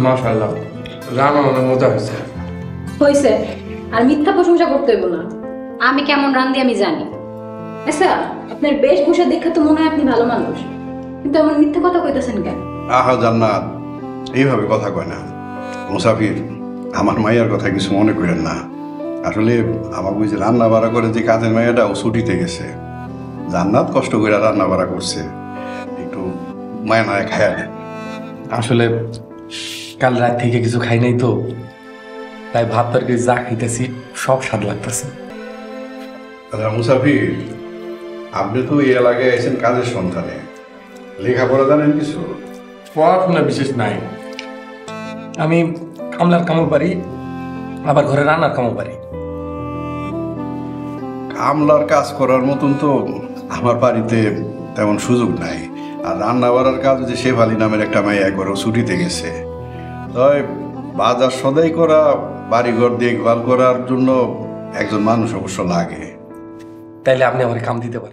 মাশাআল্লাহ, রান্না অনেক মজা হয়েছে। হয়েছে, আর মিথ্যা প্রশংসা করতে হইব না। আমি কেমন রান্ধি আমি জানি। আচ্ছা, আপনার বেশভূষা দেখে তো মনে হয় আপনি ভালো মানুষ, কিন্তু এমন মিথ্যা কথা কইতেছেন কেন? আহা জান্নাত, এইভাবে কথা কয় না। মুসাফির, আমার মাইয়ার কথা কিছু মনে করেন না। আসলে আমার ওই যে রান্না বাড়া করে যে কাজের মাইয়াটা ও ছুটিতে গেছে। জান্নাত কষ্ট করে রান্না বাড়া করছে, একটু মায়া নায় খায়া নেন। আসলে কাল রাত থেকে কিছু খাই নাই তো, তাই ভাত তরকারি যা খাইতেছি সব স্বাদ লাগতেছে। আচ্ছা মুসাফির, আপনি তো এই এলাকায় আছেন কাজের সন্ধানে, লেখাপড়া জানেন কিছু? পড়াশোনা বিশেষ নাই, আমি কামলার কামও পারি, আবার ঘরে রান্নার কামও পারি। কামলার কাজ করার মতন তো আমার বাড়িতে তেমন সুযোগ নাই। আর রান্না বাড়ার কাজ যে শেফালি নামের একটা মাইয়া করে ও ছুটিতে গেছে। তবে বাজার সদাই করা, বাড়িঘর দেখভাল করার জন্য একজন মানুষ অবশ্য লাগে। তাইলে আপনি আমার কাম দিতে পারেন।